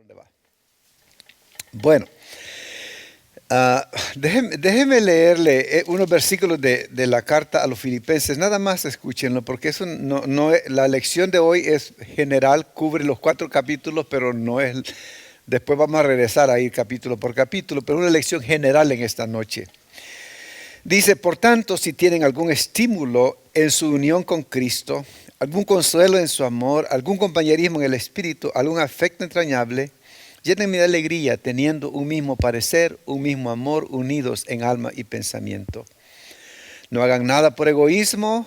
dónde va. Bueno, déjeme leerle unos versículos de la carta a los filipenses. Nada más escúchenlo, porque eso la lección de hoy es general, cubre los 4 capítulos, pero no es. Después vamos a regresar a ir capítulo por capítulo, pero una lección general en esta noche. Dice, por tanto, si tienen algún estímulo en su unión con Cristo, algún consuelo en su amor, algún compañerismo en el espíritu, algún afecto entrañable, llénenme de alegría teniendo un mismo parecer, un mismo amor, unidos en alma y pensamiento. No hagan nada por egoísmo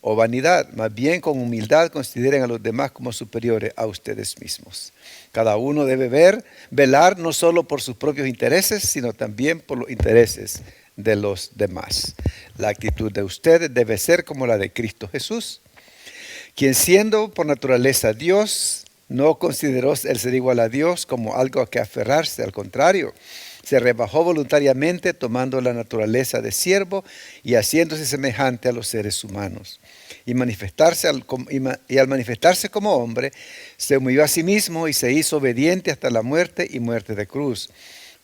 o vanidad, más bien con humildad consideren a los demás como superiores a ustedes mismos. Cada uno debe velar no solo por sus propios intereses, sino también por los intereses de los demás. La actitud de ustedes debe ser como la de Cristo Jesús, quien siendo por naturaleza Dios, no consideró el ser igual a Dios como algo a que aferrarse, al contrario, se rebajó voluntariamente tomando la naturaleza de siervo y haciéndose semejante a los seres humanos. Y al manifestarse como hombre, se humilló a sí mismo y se hizo obediente hasta la muerte y muerte de cruz.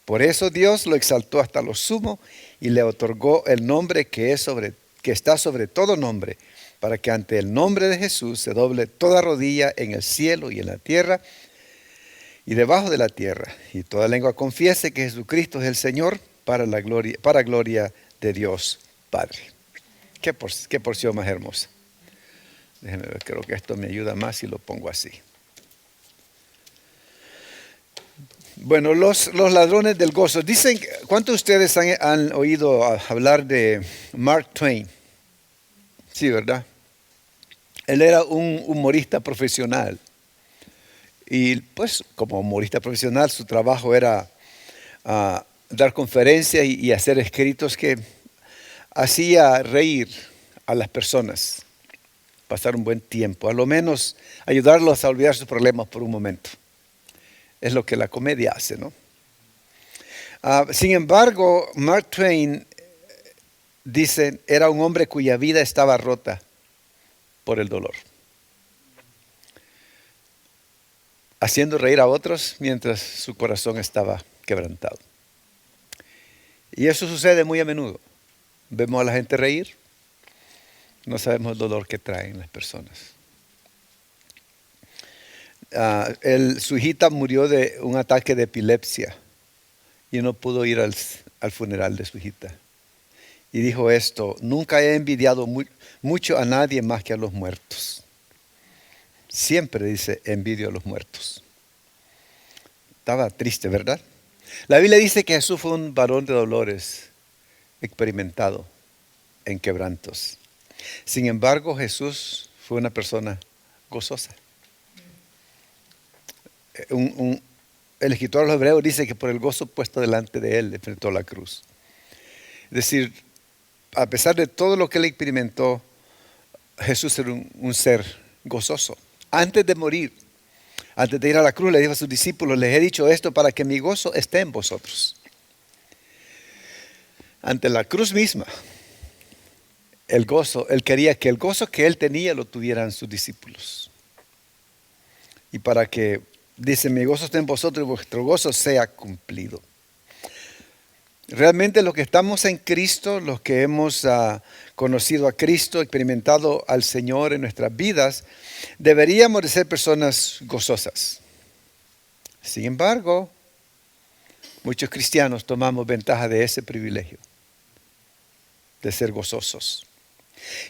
Por eso Dios lo exaltó hasta lo sumo y le otorgó el nombre que está sobre todo nombre, para que ante el nombre de Jesús se doble toda rodilla en el cielo y en la tierra y debajo de la tierra, y toda lengua confiese que Jesucristo es el Señor, para gloria de Dios Padre. Qué porción más hermosa. Déjenme ver, creo que esto me ayuda más si lo pongo así. Bueno, los ladrones del gozo. Dicen, ¿cuántos de ustedes han oído hablar de Mark Twain? Sí, ¿verdad? Él era un humorista profesional. Y pues como humorista profesional su trabajo era dar conferencias y hacer escritos que hacía reír a las personas, pasar un buen tiempo, a lo menos ayudarlos a olvidar sus problemas por un momento. Es lo que la comedia hace, ¿no? Sin embargo, Mark Twain, dicen, era un hombre cuya vida estaba rota por el dolor, haciendo reír a otros mientras su corazón estaba quebrantado. Y eso sucede muy a menudo. Vemos a la gente reír, no sabemos el dolor que traen las personas. Su hijita murió de un ataque de epilepsia y no pudo ir al funeral de su hijita. Y dijo esto: nunca he envidiado mucho a nadie más que a los muertos. Siempre, dice, envidio a los muertos. Estaba triste, ¿verdad? La Biblia dice que Jesús fue un varón de dolores, experimentado en quebrantos. Sin embargo, Jesús fue una persona gozosa. El escritor de los Hebreos dice que por el gozo puesto delante de él enfrentó la cruz. Es decir, a pesar de todo lo que él experimentó, Jesús era un ser gozoso. Antes de morir, antes de ir a la cruz, le dijo a sus discípulos: les he dicho esto para que mi gozo esté en vosotros. Ante la cruz misma, el gozo, él quería que el gozo que él tenía lo tuvieran sus discípulos. Y para que, dice, mi gozo esté en vosotros y vuestro gozo sea cumplido. Realmente los que estamos en Cristo, los que hemos conocido a Cristo, experimentado al Señor en nuestras vidas, deberíamos de ser personas gozosas. Sin embargo, muchos cristianos tomamos ventaja de ese privilegio, de ser gozosos.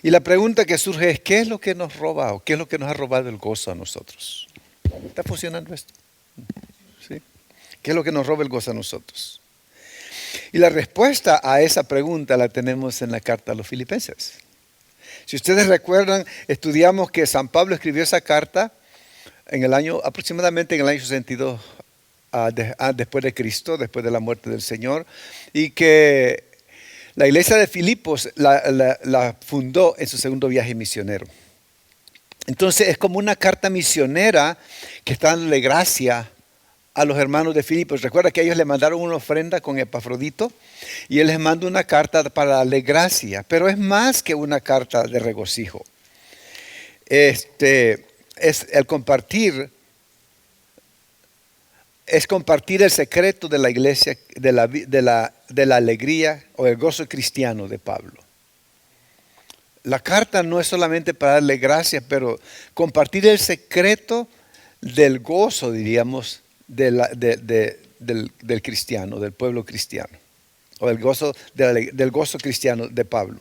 Y la pregunta que surge es: ¿qué es lo que nos roba o qué es lo que nos ha robado el gozo a nosotros? ¿Está funcionando esto? ¿Sí? ¿Qué es lo que nos roba el gozo a nosotros? Y la respuesta a esa pregunta la tenemos en la carta a los filipenses. Si ustedes recuerdan, estudiamos que San Pablo escribió esa carta aproximadamente en el año 62 después de Cristo, después de la muerte del Señor, y que la iglesia de Filipos la fundó en su segundo viaje misionero. Entonces es como una carta misionera que está dándole gracia a los hermanos de Filipos. Recuerda que ellos le mandaron una ofrenda con Epafrodito y él les manda una carta para darle gracia, pero es más que una carta de regocijo. Es el compartir es compartir el secreto de la iglesia, de la alegría o el gozo cristiano de Pablo. La carta no es solamente para darle gracias, pero compartir el secreto del gozo, diríamos, del cristiano, del pueblo cristiano, o del gozo cristiano de Pablo.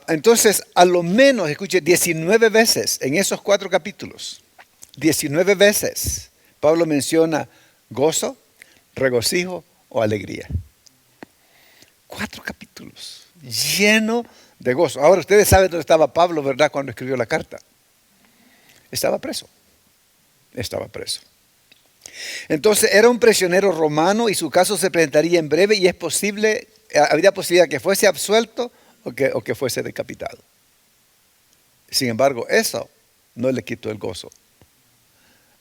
Entonces, a lo menos, escuche, 19 veces en esos 4 capítulos, 19 veces, Pablo menciona gozo, regocijo o alegría. 4 capítulos, lleno de gozo. Ahora ustedes saben dónde estaba Pablo, ¿verdad? Cuando escribió la carta. Estaba preso. Estaba preso. Entonces era un prisionero romano y su caso se presentaría en breve y es posible, habría posibilidad que fuese absuelto o que fuese decapitado. Sin embargo, eso no le quitó el gozo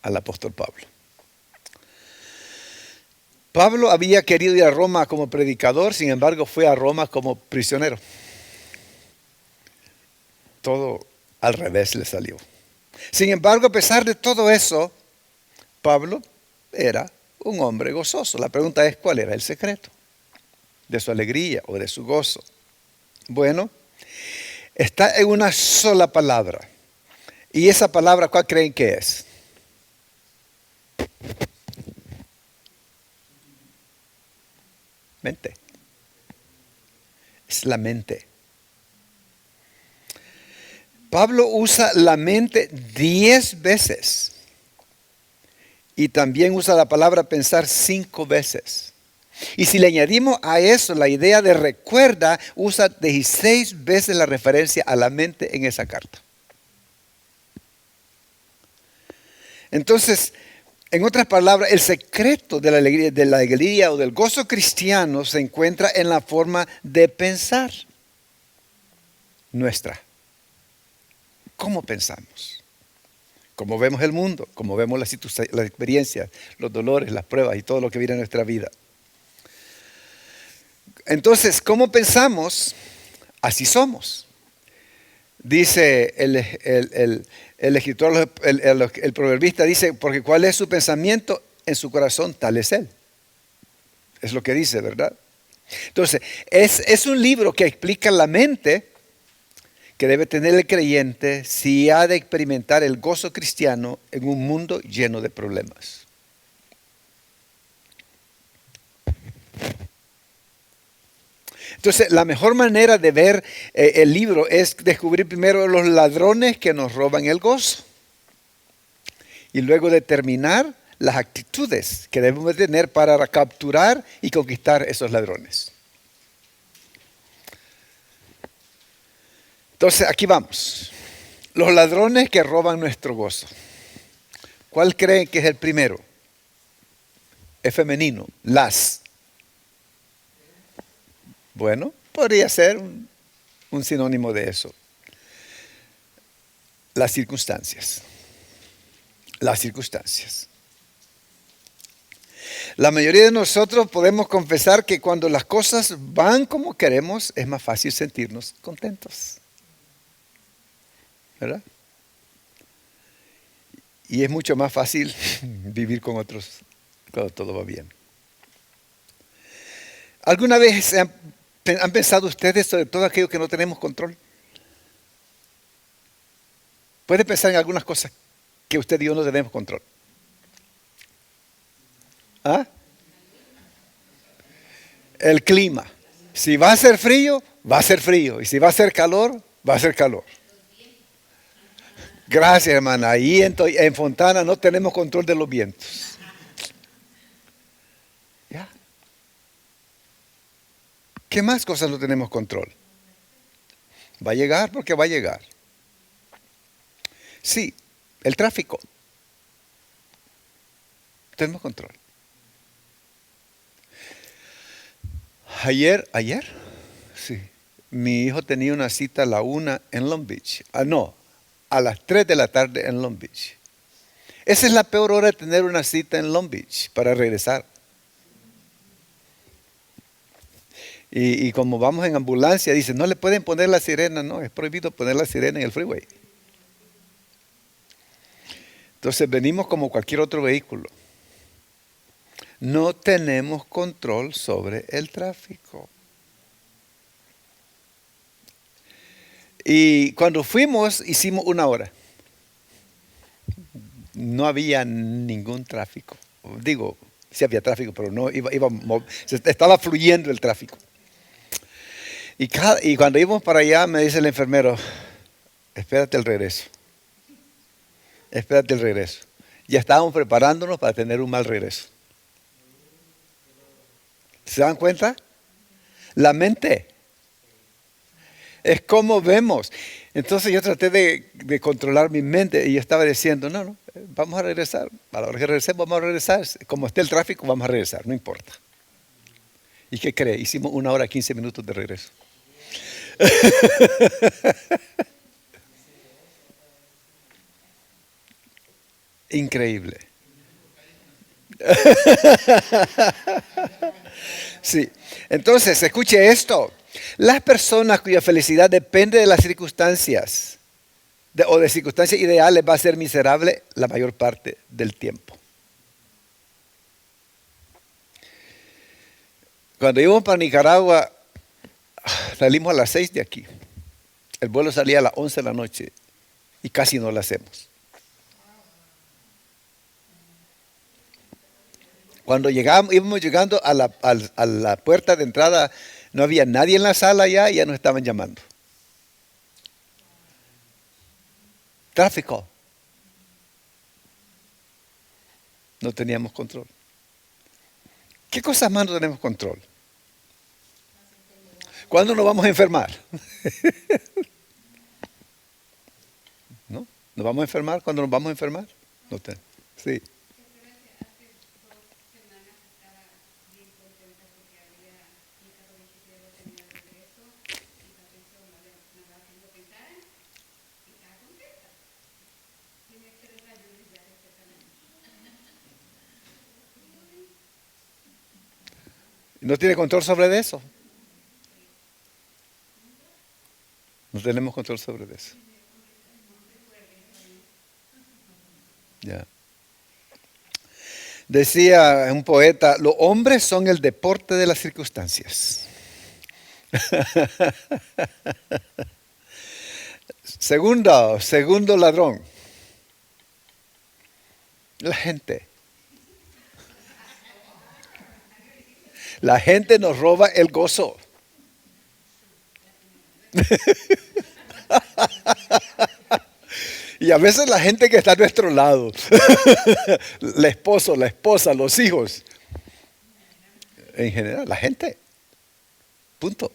al apóstol Pablo. Pablo había querido ir a Roma como predicador, sin embargo fue a Roma como prisionero. Todo al revés le salió. Sin embargo, a pesar de todo eso, Pablo era un hombre gozoso. La pregunta es, ¿cuál era el secreto de su alegría o de su gozo? Bueno, está en una sola palabra. Y esa palabra, ¿cuál creen que es? Mente. Es la mente. Pablo usa la mente 10 veces. Y también usa la palabra pensar 5 veces. Y si le añadimos a eso la idea de recuerda, usa 16 veces la referencia a la mente en esa carta. Entonces, en otras palabras, el secreto de la alegría o del gozo cristiano se encuentra en la forma de pensar nuestra. ¿Cómo pensamos? Cómo vemos el mundo, cómo vemos las experiencias, los dolores, las pruebas y todo lo que viene en nuestra vida. Entonces, ¿cómo pensamos? Así somos. Dice el escritor, el proverbista, dice, porque cuál es su pensamiento en su corazón, tal es él. Es lo que dice, ¿verdad? Entonces, es un libro que explica la mente que debe tener el creyente si ha de experimentar el gozo cristiano en un mundo lleno de problemas. Entonces, la mejor manera de ver el libro es descubrir primero los ladrones que nos roban el gozo y luego determinar las actitudes que debemos tener para capturar y conquistar esos ladrones. Entonces, aquí vamos. Los ladrones que roban nuestro gozo. ¿Cuál creen que es el primero? Es femenino, las. Bueno, podría ser un sinónimo de eso. Las circunstancias. Las circunstancias. La mayoría de nosotros podemos confesar que cuando las cosas van como queremos, es más fácil sentirnos contentos. ¿Verdad? Y es mucho más fácil vivir con otros cuando todo va bien. ¿Alguna vez han pensado ustedes sobre todo aquello que no tenemos control? Puede pensar en algunas cosas que usted y yo no tenemos control. ¿Ah? El clima. Si va a ser frío, va a ser frío. Y si va a ser calor, va a ser calor. Gracias, hermana. Ahí en Fontana no tenemos control de los vientos. ¿Ya? ¿Qué más cosas no tenemos control? Va a llegar porque va a llegar. Sí, el tráfico. Tenemos control. Ayer, sí, mi hijo tenía una cita a la 1 en Long Beach. A las 3 de la tarde en Long Beach. Esa es la peor hora de tener una cita en Long Beach para regresar. Y como vamos en ambulancia, dice, no le pueden poner la sirena. No, es prohibido poner la sirena en el freeway. Entonces venimos como cualquier otro vehículo. No tenemos control sobre el tráfico. Y cuando fuimos, hicimos 1 hora. No había ningún tráfico. Digo, sí había tráfico, pero no estaba fluyendo el tráfico. Y cuando íbamos para allá, me dice el enfermero, espérate el regreso. Espérate el regreso. Ya estábamos preparándonos para tener un mal regreso. ¿Se dan cuenta? La mente. Es como vemos. Entonces yo traté de controlar mi mente y yo estaba diciendo, no, vamos a regresar. A la hora que regresemos, vamos a regresar. Como esté el tráfico, vamos a regresar, no importa. ¿Y qué cree? Hicimos 1 hora 15 minutos de regreso. Increíble. Sí. Entonces, escuche esto. Las personas cuya felicidad depende de las circunstancias o de circunstancias ideales va a ser miserable la mayor parte del tiempo. Cuando íbamos para Nicaragua, salimos a las 6 de aquí. El vuelo salía a las 11 de la noche y casi no lo hacemos. Cuando íbamos llegando a la puerta de entrada, no había nadie en la sala ya nos estaban llamando. Tráfico. No teníamos control. ¿Qué cosas más no tenemos control? ¿Cuándo nos vamos a enfermar? ¿No? ¿Nos vamos a enfermar? ¿Cuándo nos vamos a enfermar? Sí. ¿No tiene control sobre eso? No tenemos control sobre eso. Ya. Decía un poeta, los hombres son el deporte de las circunstancias. Segundo ladrón. La gente. La gente nos roba el gozo. Y a veces la gente que está a nuestro lado, el esposo, la esposa, los hijos, en general, la gente. Punto.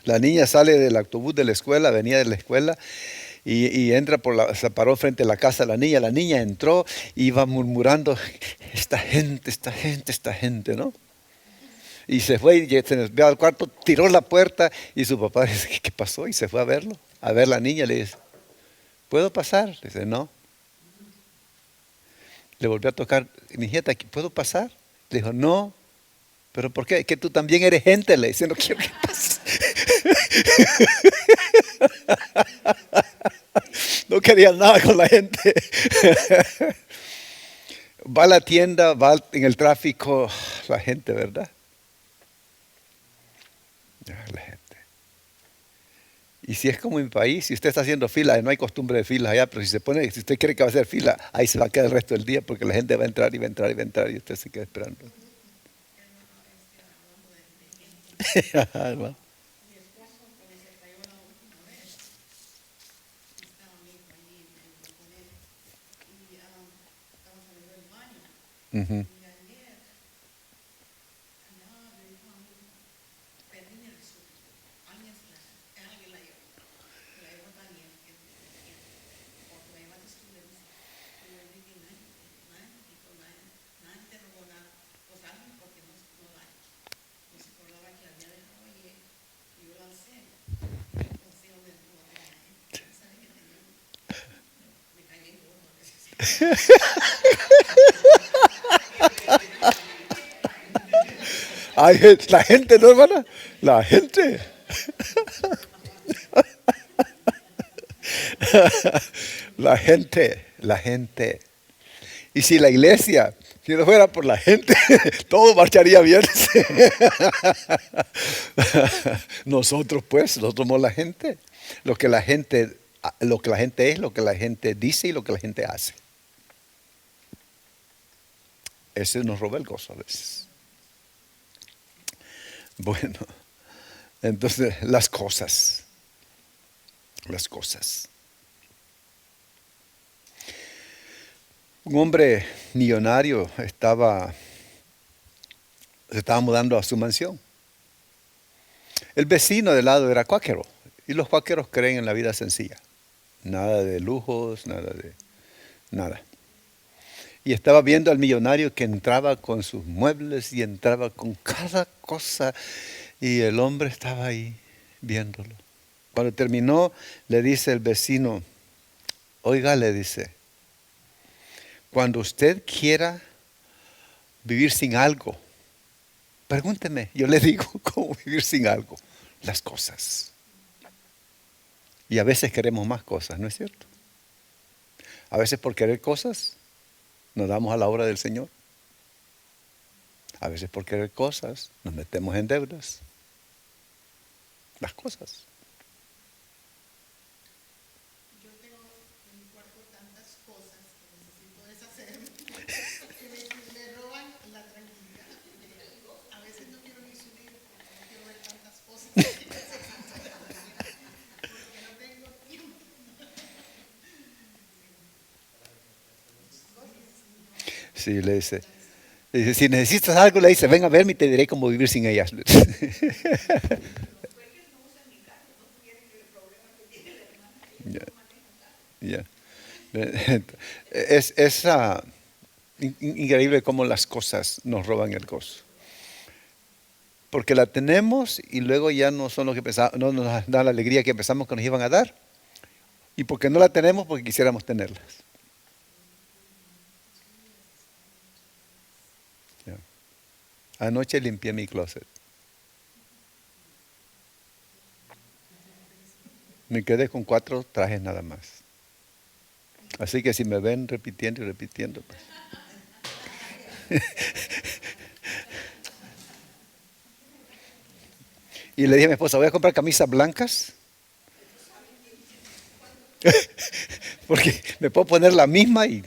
La niña sale del autobús de la escuela, venía de la escuela y entra se paró frente a la casa de la niña. La niña entró y iba murmurando, esta gente, ¿no? Y se fue y se nos vio al cuarto, tiró la puerta y su papá dice, ¿qué pasó? Y se fue a verlo, a ver la niña. Le dice, ¿puedo pasar? Le dice, no. Le volvió a tocar, niñeta, ¿puedo pasar? Le dijo, no. ¿Pero por qué? Que tú también eres gente. Le dice, no quiero que pases. No quería nada con la gente. Va a la tienda, va en el tráfico, la gente, ¿verdad? La gente. Y si es como en mi país, si usted está haciendo fila, no hay costumbre de filas allá, pero si usted cree que va a hacer fila, ahí se va a quedar el resto del día porque la gente va a entrar y va a entrar y va a entrar y usted se queda esperando. Uh-huh. La gente, ¿no, hermana? La gente. La gente, la gente. Y si la iglesia, si no fuera por la gente, todo marcharía bien. Nosotros pues, nosotros somos la gente. Lo que la gente es, lo que la gente dice y lo que la gente hace. Ese nos roba el gozo a veces. Bueno, entonces las cosas, las cosas. Un hombre millonario se estaba mudando a su mansión. El vecino de lado era cuáquero y los cuáqueros creen en la vida sencilla. Nada de lujos, nada de nada. Y estaba viendo al millonario que entraba con sus muebles y entraba con cada cosa y el hombre estaba ahí viéndolo. Cuando terminó, le dice el vecino, oiga, le dice, cuando usted quiera vivir sin algo, pregúnteme, yo le digo cómo vivir sin algo, las cosas. Y a veces queremos más cosas, ¿no es cierto? A veces por querer cosas nos damos a la obra del Señor. A veces por querer cosas nos metemos en deudas. Las cosas. Yo tengo en mi cuarto tantas cosas que necesito deshacerme que me roban la tranquilidad. A veces no quiero ni subir porque no quiero ver tantas cosas porque no tengo tiempo. Sí, le dice, si necesitas algo, le dice, ven a verme y te diré cómo vivir sin ellas. Ya, ya. Es increíble cómo las cosas nos roban el gozo. Porque la tenemos y luego ya no son lo que pensamos, no nos da la alegría que pensamos que nos iban a dar. Y porque no la tenemos, porque quisiéramos tenerlas. Ya. Anoche limpié mi closet. Me quedé con 4 trajes nada más. Así que si me ven repitiendo y repitiendo, pues. Y le dije a mi esposa, voy a comprar camisas blancas. Porque me puedo poner la misma y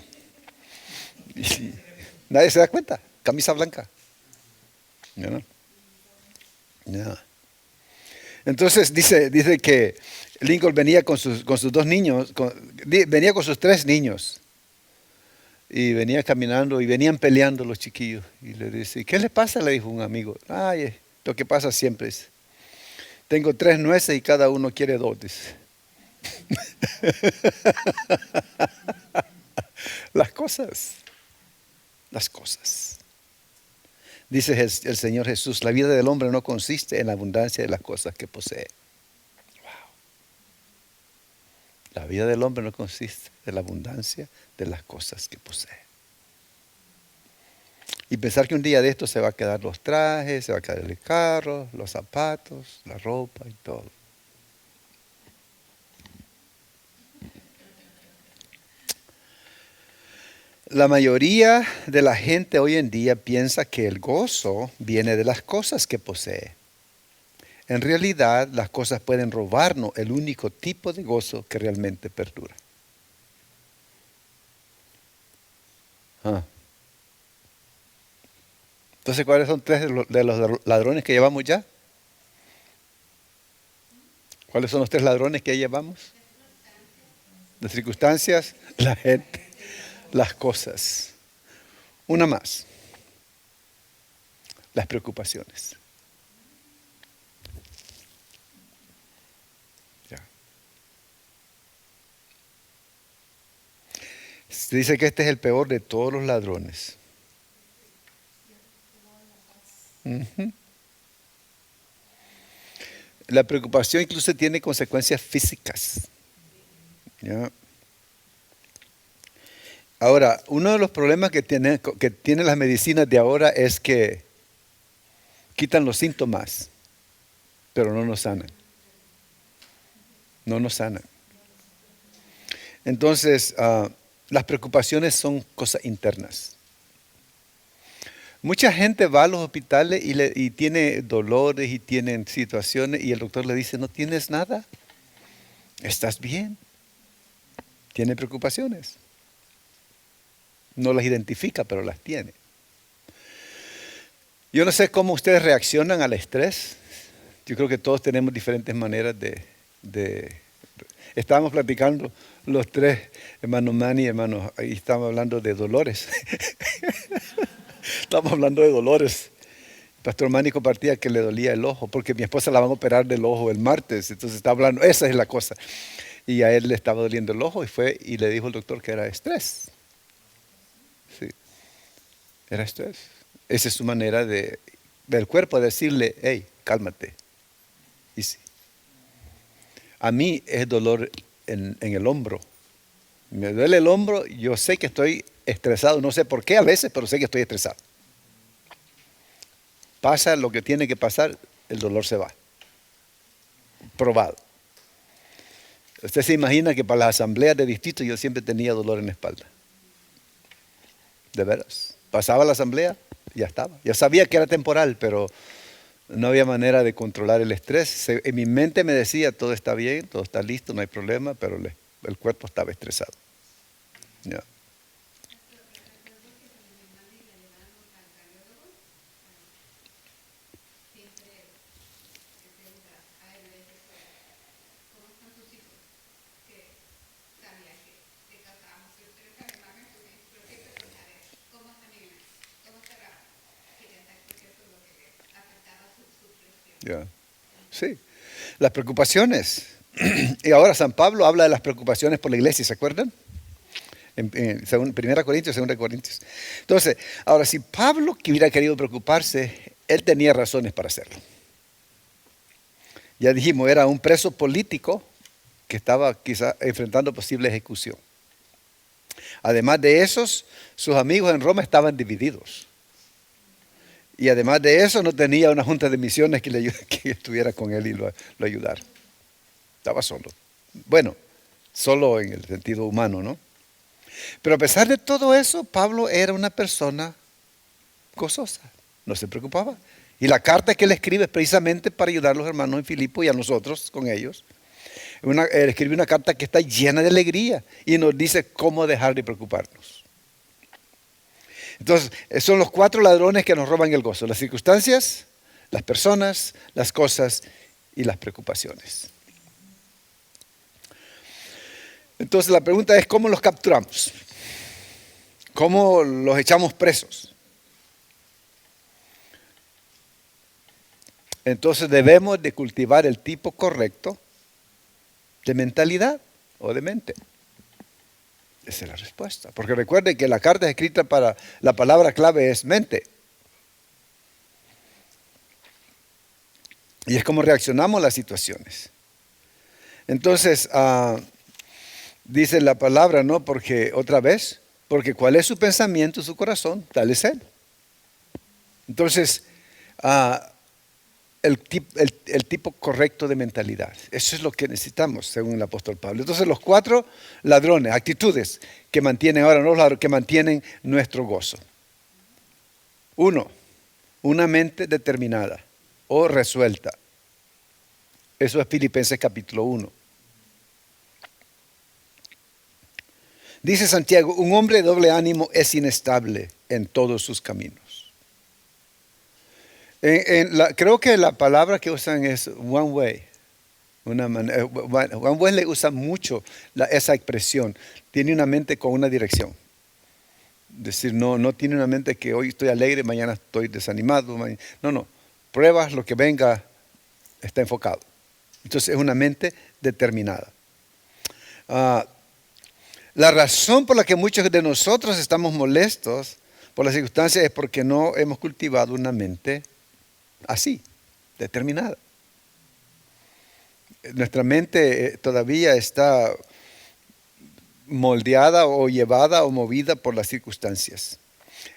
nadie se da cuenta. Camisa blanca. ¿Ya no? Ya. Entonces dice que Lincoln venía con sus 2 niños, venía con sus 3 niños. Y venía caminando y venían peleando los chiquillos. Y le dice, ¿qué le pasa? Le dijo un amigo. Ay, lo que pasa siempre es, tengo 3 nueces y cada uno quiere 2, dice. Las cosas, las cosas. Dice el Señor Jesús, la vida del hombre no consiste en la abundancia de las cosas que posee. Wow. La vida del hombre no consiste en la abundancia de las cosas que posee. Y pensar que un día de esto se va a quedar los trajes, se va a quedar el carro, los zapatos, la ropa y todo. La mayoría de la gente hoy en día piensa que el gozo viene de las cosas que posee. En realidad, las cosas pueden robarnos el único tipo de gozo que realmente perdura. Ah. Entonces, ¿cuáles son 3 de los ladrones que llevamos ya? ¿Cuáles son los 3 ladrones que llevamos? Las circunstancias, la gente, las cosas. Una más, las preocupaciones. Ya. Se dice que este es el peor de todos los ladrones. Ujú. La preocupación incluso tiene consecuencias físicas. ¿Ya? Ahora, uno de los problemas que tienen las medicinas de ahora es que quitan los síntomas, pero no nos sanan. No nos sanan. Entonces, las preocupaciones son cosas internas. Mucha gente va a los hospitales y tiene dolores y tienen situaciones y el doctor le dice, no tienes nada, estás bien, tiene preocupaciones. No las identifica, pero las tiene. Yo no sé cómo ustedes reaccionan al estrés. Yo creo que todos tenemos diferentes maneras de. Estábamos platicando los tres, hermano Manny, hermano, ahí estábamos hablando de dolores. Estábamos hablando de dolores. Pastor Manny compartía que le dolía el ojo, porque mi esposa la van a operar del ojo el martes, entonces está hablando, esa es la cosa. Y a él le estaba doliendo el ojo y fue y le dijo el doctor que era estrés. Sí, era estrés. Esa es su manera del cuerpo decirle, hey, cálmate. Y sí. A mí es dolor en el hombro. Me duele el hombro, yo sé que estoy estresado, no sé por qué a veces, pero sé que estoy estresado. Pasa lo que tiene que pasar, el dolor se va. Probado. Usted se imagina que para las asambleas de distrito yo siempre tenía dolor en la espalda. De veras. Pasaba la asamblea, ya estaba. Ya sabía que era temporal, pero no había manera de controlar el estrés. En mi mente me decía, todo está bien, todo está listo, no hay problema, pero el cuerpo estaba estresado. Ya. Ya. Sí, las preocupaciones. Y ahora San Pablo habla de las preocupaciones por la iglesia, ¿se acuerdan? En 1 Corintios, 2 Corintios. Entonces, ahora si Pablo que hubiera querido preocuparse, él tenía razones para hacerlo. Ya dijimos, era un preso político que estaba quizá enfrentando posible ejecución. Además de esos, sus amigos en Roma estaban divididos. Y además de eso, no tenía una junta de misiones que estuviera con él y lo ayudara. Estaba solo. Bueno, solo en el sentido humano, ¿no? Pero a pesar de todo eso, Pablo era una persona gozosa, no se preocupaba. Y la carta que él escribe es precisamente para ayudar a los hermanos en Filipo y a nosotros con ellos. Él escribe una carta que está llena de alegría y nos dice cómo dejar de preocuparnos. Entonces, son los 4 ladrones que nos roban el gozo: las circunstancias, las personas, las cosas y las preocupaciones. Entonces la pregunta es, ¿cómo los capturamos? ¿Cómo los echamos presos? Entonces debemos de cultivar el tipo correcto de mentalidad o de mente. Esa es la respuesta. Porque recuerden que la carta es escrita para, la palabra clave es mente. Y es como reaccionamos a las situaciones. Entonces, dice la palabra, ¿no? Porque otra vez, porque cuál es su pensamiento, su corazón, tal es él. Entonces, el tipo correcto de mentalidad. Eso es lo que necesitamos, según el apóstol Pablo. Entonces, los 4 ladrones, actitudes que mantienen, ahora no ladrones, que mantienen nuestro gozo. 1, una mente determinada o resuelta. Eso es Filipenses capítulo 1. Dice Santiago, un hombre de doble ánimo es inestable en todos sus caminos. Creo que la palabra que usan es one way. One way le usa mucho esa expresión. Tiene una mente con una dirección. Es decir, no tiene una mente que hoy estoy alegre, mañana estoy desanimado. No. Pruebas lo que venga, está enfocado. Entonces es una mente determinada. La razón por la que muchos de nosotros estamos molestos por las circunstancias es porque no hemos cultivado una mente así, determinada. Nuestra mente todavía está moldeada o llevada o movida por las circunstancias.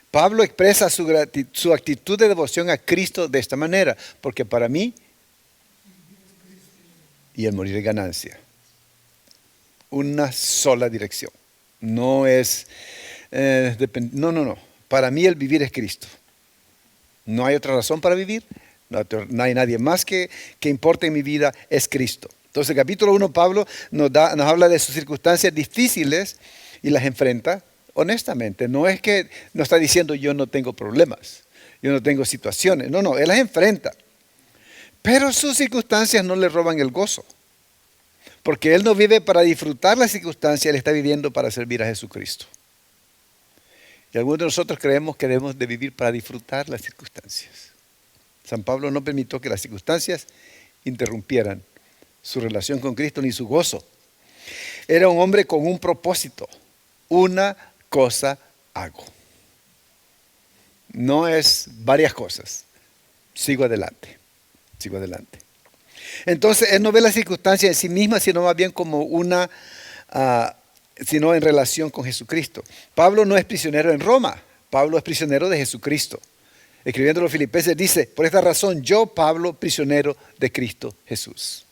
Pablo expresa su actitud de devoción a Cristo de esta manera, porque para mí y el morir es ganancia. una sola dirección. No es, no. Para mí el vivir es Cristo. No hay otra razón para vivir. No hay nadie más que importe en mi vida, es Cristo. Entonces, el capítulo 1, Pablo nos habla de sus circunstancias difíciles y las enfrenta honestamente. No es que no está diciendo yo no tengo problemas, yo no tengo situaciones. No, él las enfrenta. Pero sus circunstancias no le roban el gozo. Porque él no vive para disfrutar las circunstancias, él está viviendo para servir a Jesucristo. Y algunos de nosotros creemos que debemos de vivir para disfrutar las circunstancias. San Pablo no permitió que las circunstancias interrumpieran su relación con Cristo ni su gozo. Era un hombre con un propósito. Una cosa hago. No es varias cosas. Sigo adelante. Entonces, él no ve las circunstancias en sí mismas, sino más bien como sino en relación con Jesucristo. Pablo no es prisionero en Roma. Pablo es prisionero de Jesucristo. Escribiendo a los Filipenses dice, por esta razón yo, Pablo, prisionero de Cristo Jesús.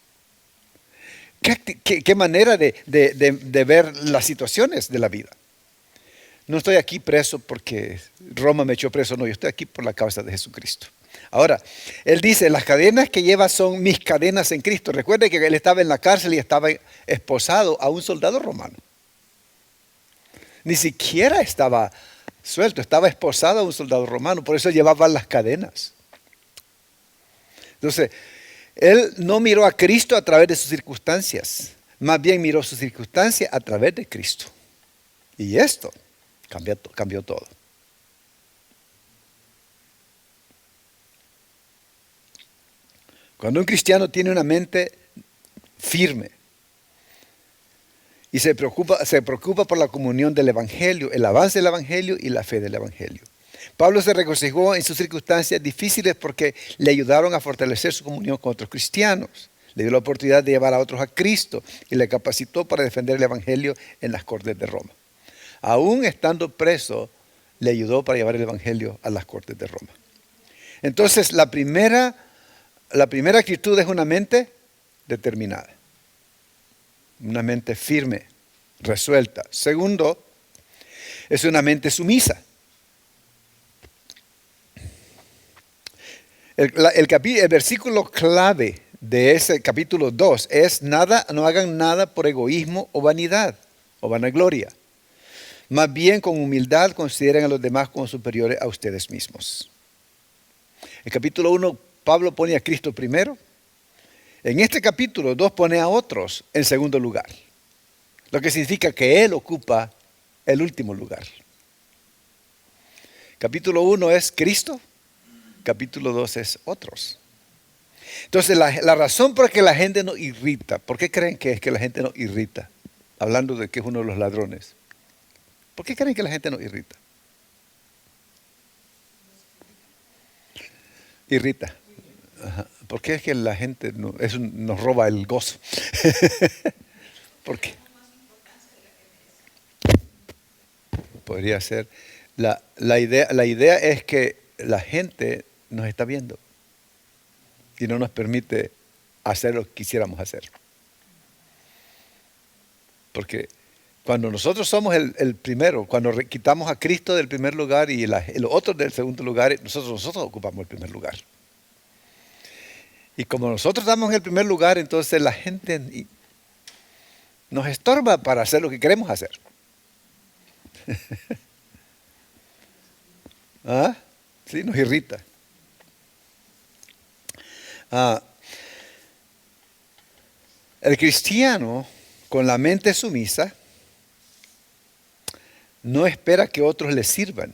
¿Qué manera de ver las situaciones de la vida? No estoy aquí preso porque Roma me echó preso, no, yo estoy aquí por la causa de Jesucristo. Ahora, él dice, las cadenas que lleva son mis cadenas en Cristo. Recuerde que él estaba en la cárcel y estaba esposado a un soldado romano. Ni siquiera estaba suelto, estaba esposado a un soldado romano, por eso llevaba las cadenas. Entonces, él no miró a Cristo a través de sus circunstancias, más bien miró sus circunstancias a través de Cristo. Y esto cambió todo. Cuando un cristiano tiene una mente firme y se preocupa por la comunión del Evangelio, el avance del Evangelio y la fe del Evangelio. Pablo se regocijó en sus circunstancias difíciles porque le ayudaron a fortalecer su comunión con otros cristianos. Le dio la oportunidad de llevar a otros a Cristo y le capacitó para defender el Evangelio en las cortes de Roma. Aún estando preso, le ayudó para llevar el Evangelio a las cortes de Roma. Entonces, la primera actitud es una mente determinada. Una mente firme, resuelta. Segundo, es una mente sumisa. El versículo clave de ese capítulo 2 es no hagan nada por egoísmo o vanidad o vanagloria. Más bien con humildad consideren a los demás como superiores a ustedes mismos. El capítulo 1, Pablo pone a Cristo primero. En este capítulo 2 pone a otros en segundo lugar. Lo que significa que él ocupa el último lugar. Capítulo 1 es Cristo. Capítulo 2 es otros. Entonces la razón por la que la gente nos irrita, ¿por qué creen que es que la gente nos irrita? Hablando de que es uno de los ladrones. ¿Por qué creen que la gente nos irrita? Irrita. Ajá. ¿Por qué es que la gente nos roba el gozo? ¿Por qué? Podría ser. La idea es que la gente nos está viendo y no nos permite hacer lo que quisiéramos hacer. Porque cuando nosotros somos el primero, cuando quitamos a Cristo del primer lugar y los otros del segundo lugar, nosotros ocupamos el primer lugar. Y como nosotros estamos en el primer lugar, entonces la gente nos estorba para hacer lo que queremos hacer. ¿Ah? Sí, nos irrita. El cristiano con la mente sumisa no espera que otros le sirvan.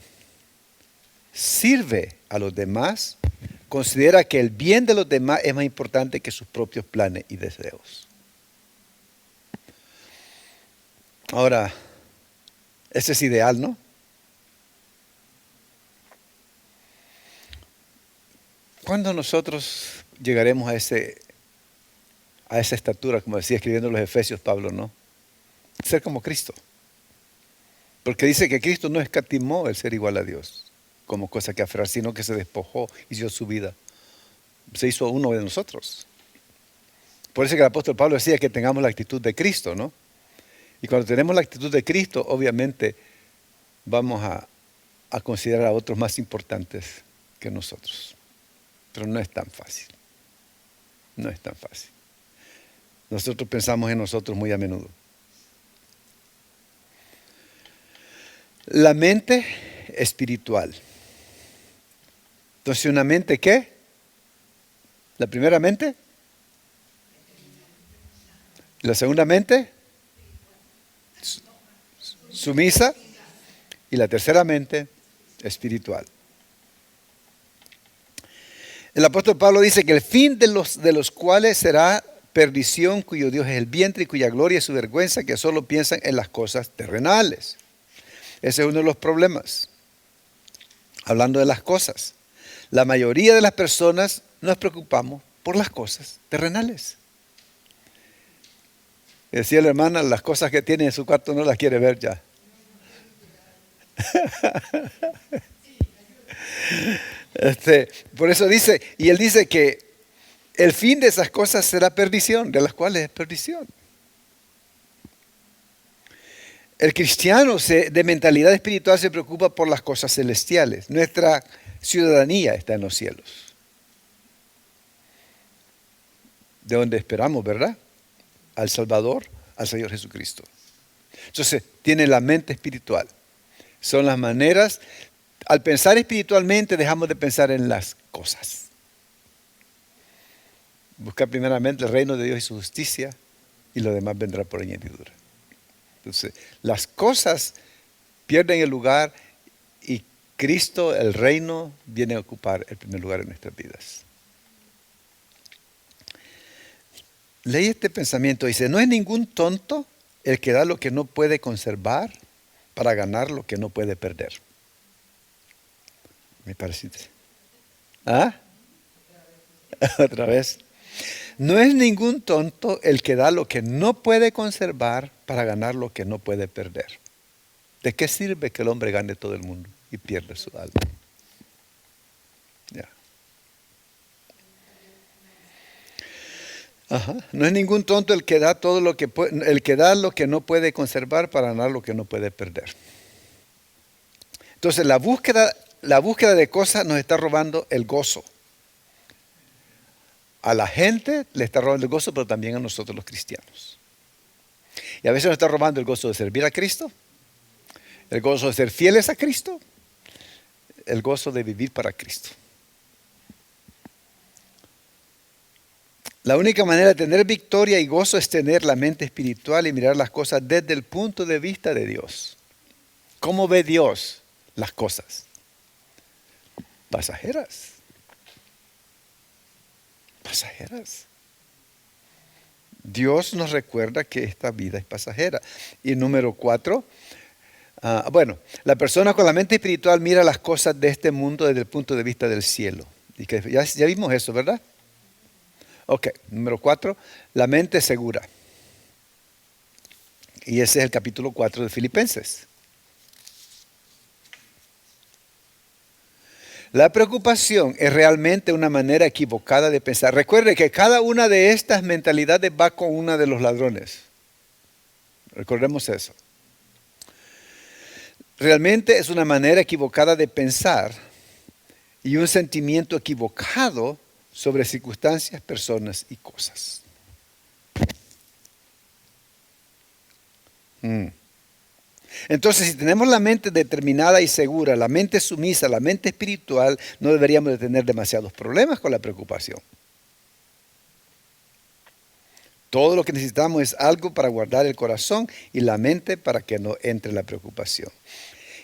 Sirve a los demás. Considera que el bien de los demás es más importante que sus propios planes y deseos. Ahora, ese es ideal, ¿no? ¿Cuándo nosotros llegaremos a esa estatura, como decía escribiendo los Efesios Pablo, ¿no? Ser como Cristo. Porque dice que Cristo no escatimó el ser igual a Dios como cosa que aferrar, sino que se despojó y dio su vida. Se hizo uno de nosotros. Por eso que el apóstol Pablo decía que tengamos la actitud de Cristo, ¿no? Y cuando tenemos la actitud de Cristo, obviamente vamos a considerar a otros más importantes que nosotros. Pero no es tan fácil. No es tan fácil. Nosotros pensamos en nosotros muy a menudo. La mente espiritual. Entonces, ¿una mente qué? La primera mente. La segunda mente. Sumisa. Y la tercera mente espiritual. El apóstol Pablo dice que el fin de los cuales será perdición, cuyo Dios es el vientre y cuya gloria es su vergüenza, que solo piensan en las cosas terrenales. Ese es uno de los problemas. Hablando de las cosas. La mayoría de las personas nos preocupamos por las cosas terrenales. Decía la hermana, las cosas que tiene en su cuarto no las quiere ver ya. Por eso dice, y él dice que el fin de esas cosas será perdición, de las cuales es perdición. El cristiano de mentalidad espiritual se preocupa por las cosas celestiales. Nuestra ciudadanía está en los cielos. De donde esperamos, ¿verdad? Al Salvador, al Señor Jesucristo. Entonces, tiene la mente espiritual. Son las maneras, al pensar espiritualmente dejamos de pensar en las cosas. Buscar primeramente el reino de Dios y su justicia y lo demás vendrá por añadidura. Entonces, las cosas pierden el lugar y Cristo, el reino, viene a ocupar el primer lugar en nuestras vidas. Leí este pensamiento, dice, no es ningún tonto el que da lo que no puede conservar para ganar lo que no puede perder. Me parece. ¿Ah? Otra vez. No es ningún tonto el que da lo que no puede conservar para ganar lo que no puede perder. ¿De qué sirve que el hombre gane todo el mundo y pierda su alma? Ya. Ajá. No es ningún tonto el que da todo lo que el que da lo que no puede conservar para ganar lo que no puede perder. Entonces la búsqueda de cosas nos está robando el gozo. A la gente le está robando el gozo, pero también a nosotros los cristianos. Y a veces nos está robando el gozo de servir a Cristo, el gozo de ser fieles a Cristo, el gozo de vivir para Cristo. La única manera de tener victoria y gozo es tener la mente espiritual y mirar las cosas desde el punto de vista de Dios. ¿Cómo ve Dios las cosas? Pasajeras. Pasajeras. Dios nos recuerda que esta vida es pasajera. Y número 4, la persona con la mente espiritual mira las cosas de este mundo desde el punto de vista del cielo. Y que ya vimos eso, ¿verdad? Ok, número 4, la mente segura. Y ese es el capítulo 4 de Filipenses. La preocupación es realmente una manera equivocada de pensar. Recuerde que cada una de estas mentalidades va con una de los ladrones. Recordemos eso. Realmente es una manera equivocada de pensar y un sentimiento equivocado sobre circunstancias, personas y cosas. Entonces, si tenemos la mente determinada y segura, la mente sumisa, la mente espiritual, no deberíamos de tener demasiados problemas con la preocupación. Todo lo que necesitamos es algo para guardar el corazón y la mente para que no entre la preocupación.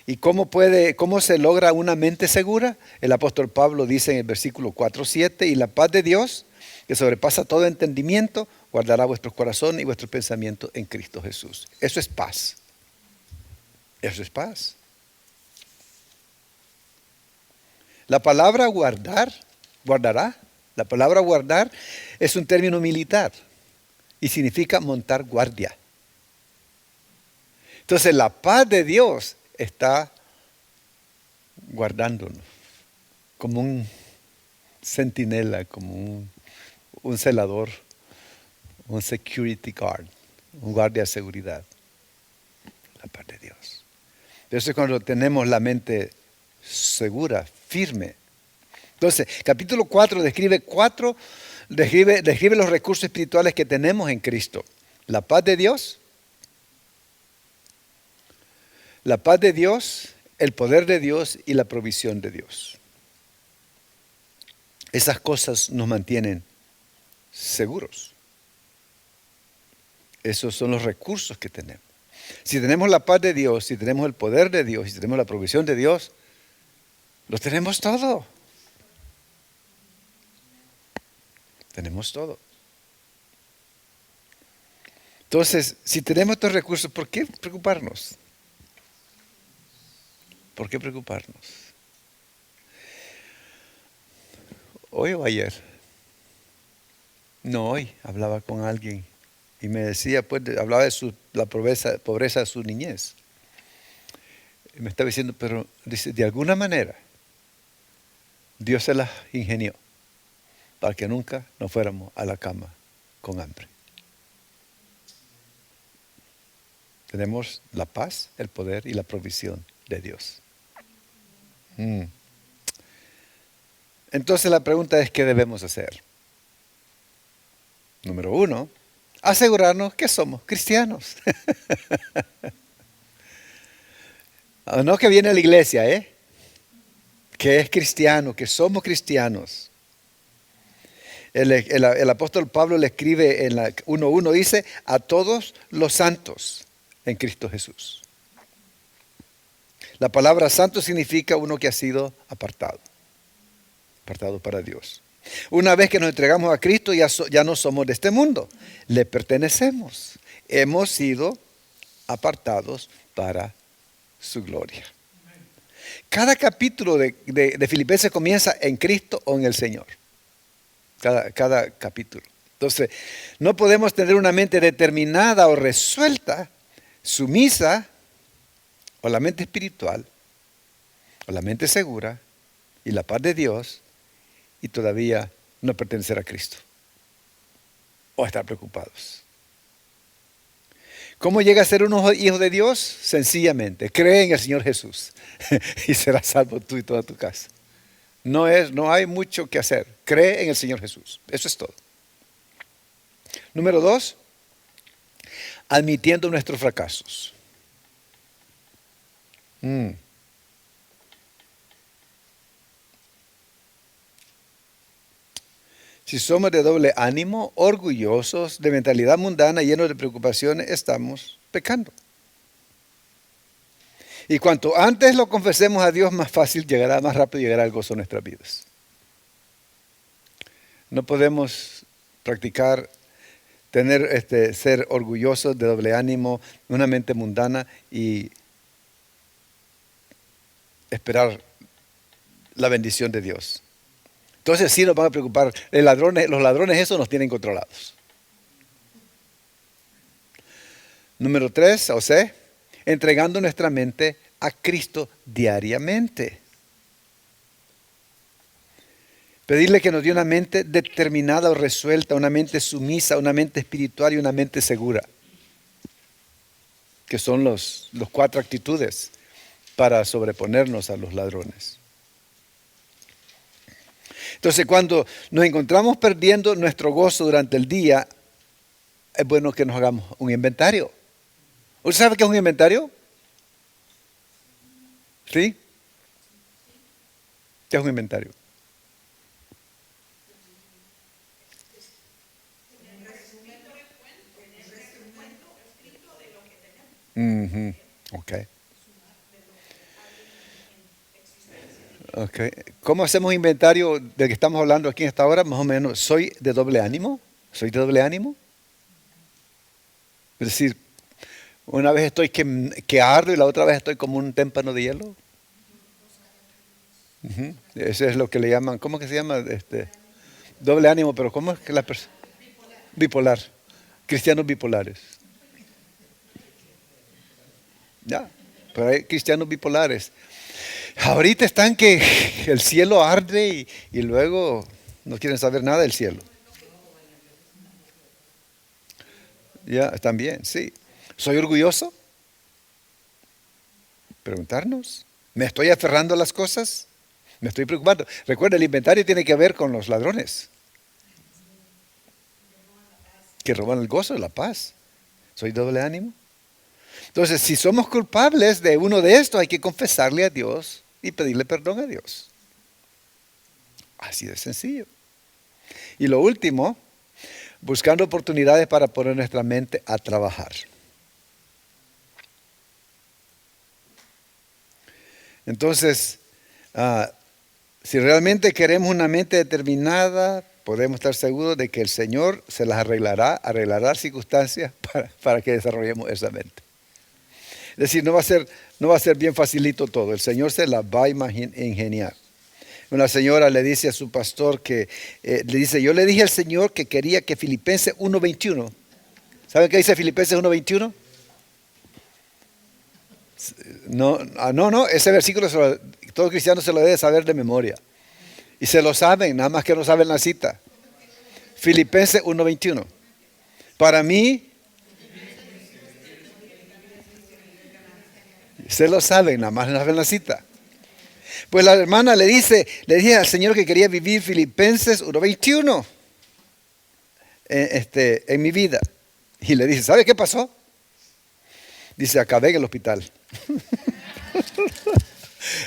¿Y cómo se logra una mente segura? El apóstol Pablo dice en el versículo 4:7, y la paz de Dios, que sobrepasa todo entendimiento, guardará vuestros corazones y vuestros pensamientos en Cristo Jesús. Eso es paz. Eso es paz. La palabra guardará, la palabra guardar es un término militar y significa montar guardia. Entonces la paz de Dios está guardándonos como un centinela, como un celador, un security guard, un guardia de seguridad. la paz de Dios. Eso es cuando tenemos la mente segura, firme. Entonces, capítulo 4 describe los recursos espirituales que tenemos en Cristo. La paz de Dios, el poder de Dios y la provisión de Dios. Esas cosas nos mantienen seguros. Esos son los recursos que tenemos. Si tenemos la paz de Dios, si tenemos el poder de Dios, si tenemos la provisión de Dios, lo tenemos todo. Tenemos todo. Entonces, si tenemos estos recursos, ¿por qué preocuparnos? ¿Por qué preocuparnos? ¿Hoy o ayer? No, hoy hablaba con alguien y me decía, pues, hablaba de la pobreza de su niñez. Y me estaba diciendo, pero dice, de alguna manera, Dios se las ingenió para que nunca nos fuéramos a la cama con hambre. Tenemos la paz, el poder y la provisión de Dios. Entonces la pregunta es, ¿qué debemos hacer? Número 1, asegurarnos que somos cristianos. No que viene a la iglesia, que es cristiano, que somos cristianos. El apóstol Pablo le escribe en la 1:1, dice, a todos los santos en Cristo Jesús. La palabra santo significa uno que ha sido apartado para Dios. Una vez que nos entregamos a Cristo, ya no somos de este mundo, le pertenecemos. Hemos sido apartados para su gloria. Cada capítulo de Filipenses comienza en Cristo o en el Señor. Cada capítulo. Entonces, no podemos tener una mente determinada o resuelta, sumisa, o la mente espiritual, o la mente segura, y la paz de Dios, y todavía no pertenecer a Cristo. O estar preocupados. ¿Cómo llega a ser unos hijos de Dios? Sencillamente, cree en el Señor Jesús y serás salvo tú y toda tu casa. No hay mucho que hacer. Cree en el Señor Jesús. Eso es todo. Número 2, admitiendo nuestros fracasos. Si somos de doble ánimo, orgullosos, de mentalidad mundana, llenos de preocupaciones, estamos pecando. Y cuanto antes lo confesemos a Dios, más rápido llegará el gozo a nuestras vidas. No podemos practicar, ser orgullosos, de doble ánimo, una mente mundana y esperar la bendición de Dios. Entonces sí nos van a preocupar. Los ladrones eso nos tienen controlados. Número 3, entregando nuestra mente a Cristo diariamente. Pedirle que nos dé una mente determinada o resuelta, una mente sumisa, una mente espiritual y una mente segura. Que son los 4 actitudes para sobreponernos a los ladrones. Entonces, cuando nos encontramos perdiendo nuestro gozo durante el día, es bueno que nos hagamos un inventario. ¿Usted sabe qué es un inventario? ¿Sí? ¿Qué es un inventario? Ok. ¿Cómo hacemos inventario de que estamos hablando aquí en esta hora? Más o menos, ¿soy de doble ánimo? ¿Soy de doble ánimo? Es decir, una vez estoy que ardo y la otra vez estoy como un témpano de hielo. Eso es lo que le llaman, ¿cómo que se llama? Doble ánimo, pero ¿cómo es que la persona? Bipolar. Cristianos bipolares. Ya, pero hay cristianos bipolares. Ahorita están que el cielo arde y luego no quieren saber nada del cielo. Ya, están bien, sí. ¿Soy orgulloso? Preguntarnos, ¿me estoy aferrando a las cosas? ¿Me estoy preocupando? Recuerda, el inventario tiene que ver con los ladrones que roban el gozo de la paz. ¿Soy doble ánimo? Entonces, si somos culpables de uno de estos, hay que confesarle a Dios y pedirle perdón a Dios. Así de sencillo. Y lo último, buscando oportunidades para poner nuestra mente a trabajar. Entonces, si realmente queremos una mente determinada, podemos estar seguros de que el Señor se las arreglará circunstancias para que desarrollemos esa mente. Es decir, no va a ser bien facilito todo. El Señor se las va a ingeniar. Una señora le dice a su pastor le dice, yo le dije al Señor que quería que Filipenses 1:21. ¿Saben qué dice Filipenses 1:21? No, ese versículo todo cristiano se lo debe saber de memoria. Y se lo saben, nada más que no saben la cita. Filipenses 1:21. Para mí, se lo saben, nada más no saben la cita. Pues la hermana le dije al Señor que quería vivir Filipenses 1:21 en mi vida. Y le dice, ¿sabe qué pasó? Dice, acabé en el hospital.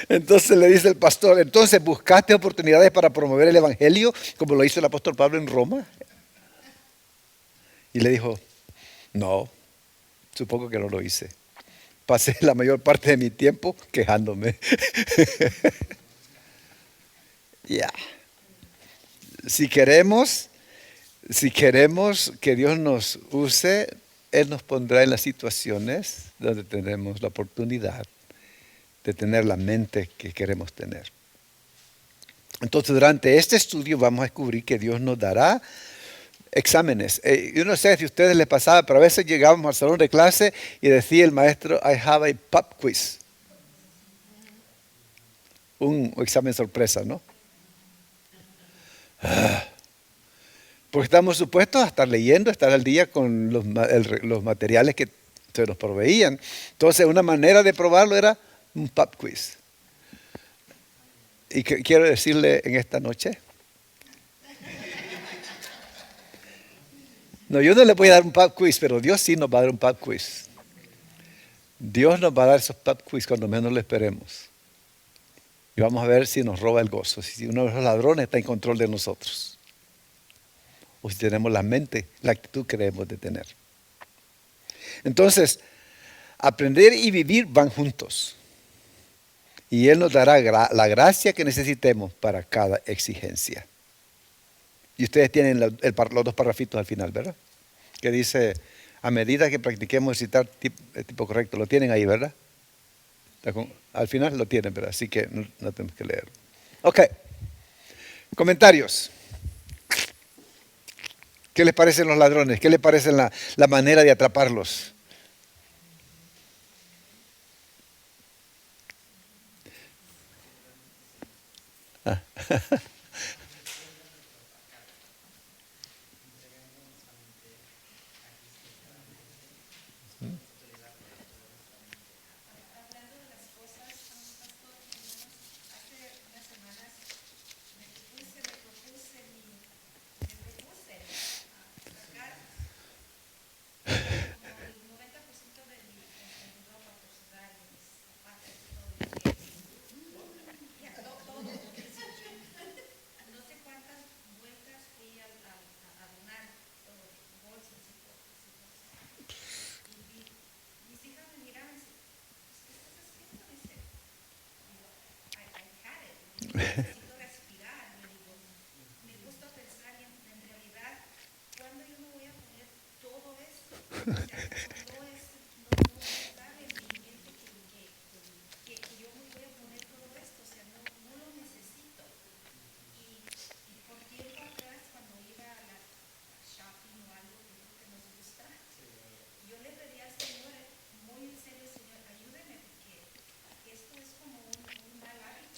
Entonces le dice el pastor, entonces buscaste oportunidades para promover el evangelio como lo hizo el apóstol Pablo en Roma. Y le dijo, no, supongo que no lo hice. Pasé la mayor parte de mi tiempo quejándome. Ya. Si queremos que Dios nos use, Él nos pondrá en las situaciones donde tenemos la oportunidad de tener la mente que queremos tener. Entonces, durante este estudio vamos a descubrir que Dios nos dará exámenes. Yo no sé si a ustedes les pasaba, pero a veces llegábamos al salón de clase y decía el maestro, I have a pop quiz. Un examen sorpresa, ¿no? Porque estamos supuestos a estar leyendo, estar al día con los materiales que se nos proveían. Entonces, una manera de probarlo era un pop quiz. Y quiero decirle en esta noche, no, yo no le voy a dar un pop quiz, pero Dios sí nos va a dar un pop quiz. Dios nos va a dar esos pop quiz cuando menos lo esperemos. Y vamos a ver si nos roba el gozo, si uno de los ladrones está en control de nosotros. O si tenemos la mente, la actitud que debemos de tener. Entonces, aprender y vivir van juntos. Y Él nos dará la gracia que necesitemos para cada exigencia. Y ustedes tienen los dos parrafitos al final, ¿verdad? Que dice, a medida que practiquemos el citar tipo correcto, lo tienen ahí, ¿verdad? Al final lo tienen, ¿verdad? Así que no tenemos que leer. Ok. Comentarios. ¿Qué les parecen los ladrones? ¿Qué les parece la manera de atraparlos?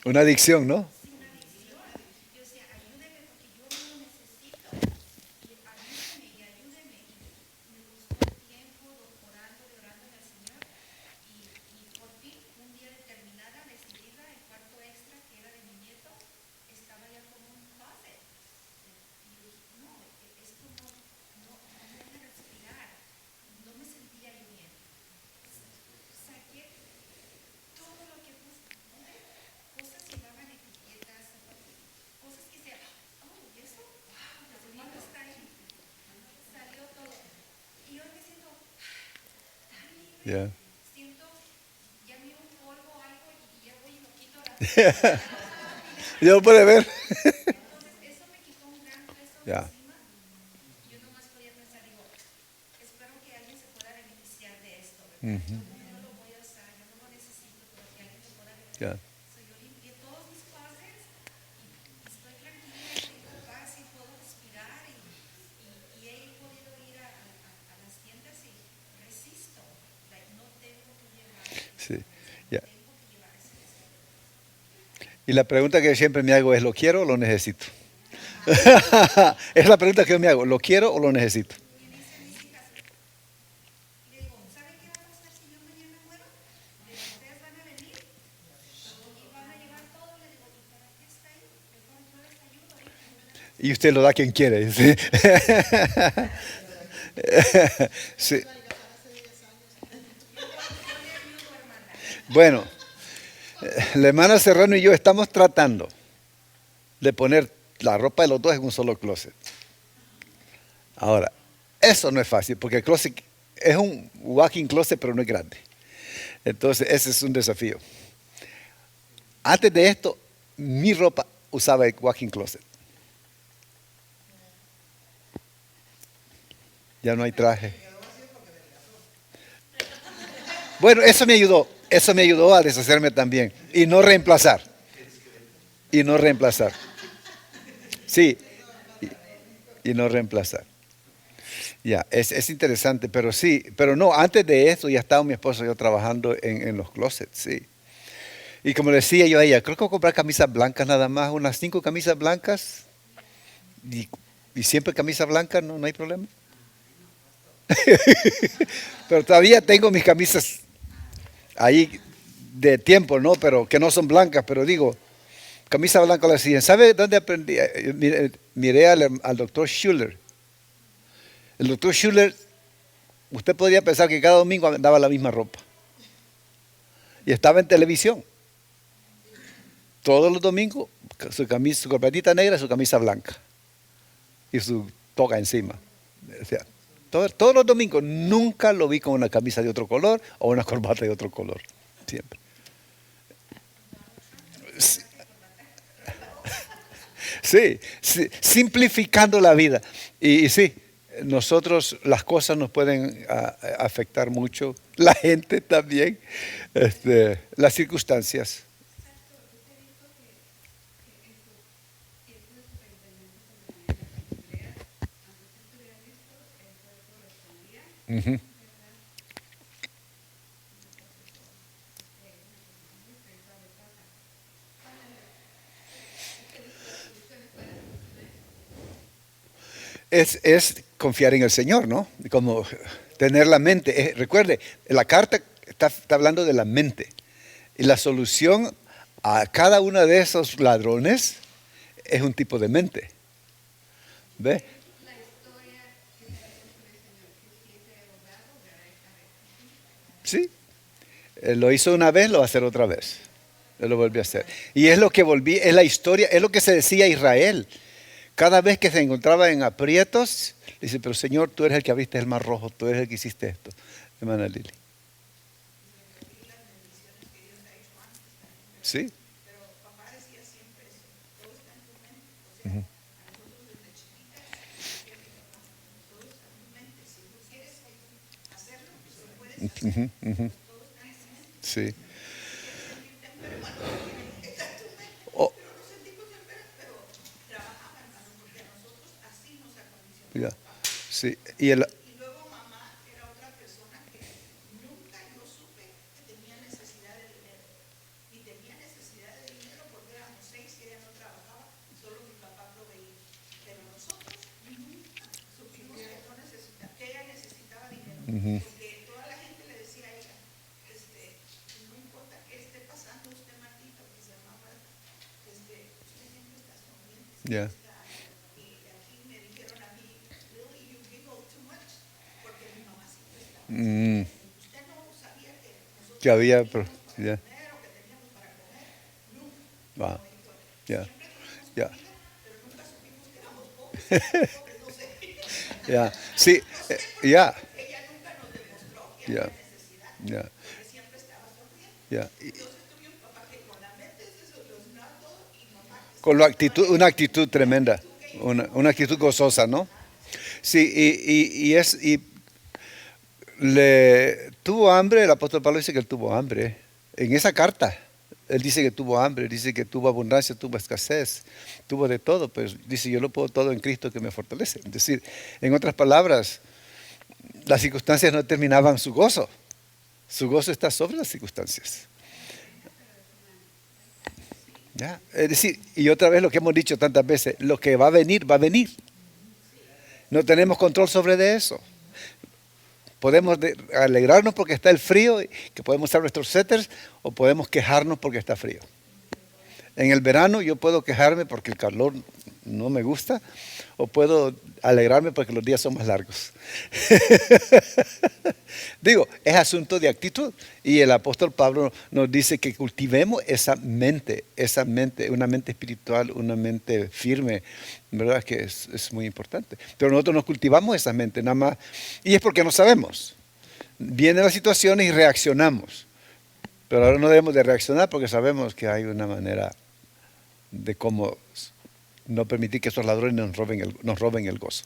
Una adicción, ¿no? Ya. siento, ya miro un polvo o algo y ya voy y lo quito rápido. Ya lo puede ver. Entonces, eso me quitó un gran peso de Ya. encima. Yo nomás podía pensar, digo, espero que alguien se pueda beneficiar de esto, ¿verdad? Yo no lo voy a usar, yo no lo necesito, pero que alguien se pueda Ya. beneficiar. So, yo limpié todos mis closets y estoy tranquila, tengo paz y puedo respirar y he podido ir a las tiendas y resisto. Like, no tengo que llevar, Sí. Ya. tengo que llevar ese deseo. Y la pregunta que siempre me hago es, ¿lo quiero o lo necesito? Es la pregunta que yo me hago, ¿lo quiero o lo necesito? Y me dicen mis hijas, le digo, ¿saben qué va a pasar si yo mañana muero? Le digo, ustedes van a venir y van a llevar todo. Le digo, ¿y para qué está ahí? Mejor yo les ayudo ahorita. Y usted lo da a quien quiere. Sí. Sí. Bueno, la hermana Serrano y yo estamos tratando de poner la ropa de los dos en un solo closet. Ahora, eso no es fácil porque el closet es un walking closet, pero no es grande. Entonces, ese es un desafío. Antes de esto, mi ropa usaba el walking closet. Ya no hay traje. Bueno, eso me ayudó a deshacerme también y no reemplazar. Y no reemplazar. Sí, y no reemplazar. Ya, es interesante, pero sí, pero no, antes de esto ya estaba mi esposo y yo trabajando en los closets, sí. Y como decía yo a ella, creo que voy a comprar camisas blancas nada más, unas 5 camisas blancas y, y siempre camisa blanca, no, no hay problema. Pero todavía tengo mis camisas ahí de tiempo, ¿no? Pero que no son blancas, pero digo, camisa blanca la siguen. ¿Sabe dónde aprendí? Miré al doctor Schuller. El doctor Schuller, usted podría pensar que cada domingo andaba la misma ropa. Y estaba en televisión. Todos los domingos, su camisa, su corbatita negra, su camisa blanca. Y su toga encima. O sea, todos los domingos nunca lo vi con una camisa de otro color o una corbata de otro color. Siempre. Sí, sí, simplificando la vida. Y sí, nosotros las cosas nos pueden afectar mucho, la gente también, las circunstancias. Ujú. Es confiar en el Señor, ¿no? Como tener la mente. Recuerde, la carta está hablando de la mente. Y la solución a cada uno de esos ladrones es un tipo de mente. ¿Ve? Sí. Él lo hizo una vez, lo va a hacer otra vez. Él lo volvió a hacer. Y es lo que volví, es la historia, es lo que se decía a Israel. Cada vez que se encontraba en aprietos, dice, pero Señor, tú eres el que abriste el mar rojo, tú eres el que hiciste esto. Hermana Lili. Sí. Ujú, ujú. Sí. Oh, ya. Sí. Y el, Y luego mamá era otra persona que nunca yo supe que tenía necesidad de dinero. Y tenía necesidad de dinero porque éramos 6 y ella no trabajaba, solo mi papá proveía. Pero nosotros nunca supimos que, no que ella necesitaba dinero. ujú, Porque toda la gente le decía a ella, no importa qué esté pasando usted, Martita, que se llama Marta, usted siempre está sonriente, ya. siempre está. Y aquí me dijeron a mí, Lily, you giggle too much, porque mi mamá siempre estaba. Mm, Usted no sabía que nosotros que había, teníamos para ya. comer o que teníamos para comer, nunca. Va, No, Víctor. ya. Siempre tuvimos Ya. comida, pero nunca supimos que éramos pobres. Pobres, no sé. Ya. Sí. No sé, Ya. ella nunca nos demostró que Ya. había necesidad. Ya, porque siempre estaba sonriendo. ya. Entonces tuve un papá que con la mente se solucionaba todo y mamá que Con la actitud, una actitud tremenda, que una actitud gozosa, ¿no? Sí, y le tuvo hambre, el apóstol Pablo dice que él tuvo hambre. En esa carta, él dice que tuvo hambre, dice que tuvo abundancia, tuvo escasez, tuvo de todo, pero dice, yo lo puedo todo en Cristo que me fortalece. Es decir, en otras palabras, las circunstancias no determinaban su gozo está sobre las circunstancias. ¿Ya? Es decir, y otra vez lo que hemos dicho tantas veces, lo que va a venir, va a venir. No tenemos control sobre de eso. Podemos alegrarnos porque está el frío, que podemos usar nuestros suéteres, o podemos quejarnos porque está frío. En el verano yo puedo quejarme porque el calor no me gusta, o puedo alegrarme porque los días son más largos. Digo, es asunto de actitud. Y el apóstol Pablo nos dice que cultivemos esa mente, una mente espiritual, una mente firme, ¿verdad? Que es muy importante. Pero nosotros nos cultivamos esa mente, nada más. Y es porque no sabemos. Vienen las situaciones y reaccionamos. Pero ahora no debemos de reaccionar porque sabemos que hay una manera de cómo no permitir que esos ladrones nos roben el gozo.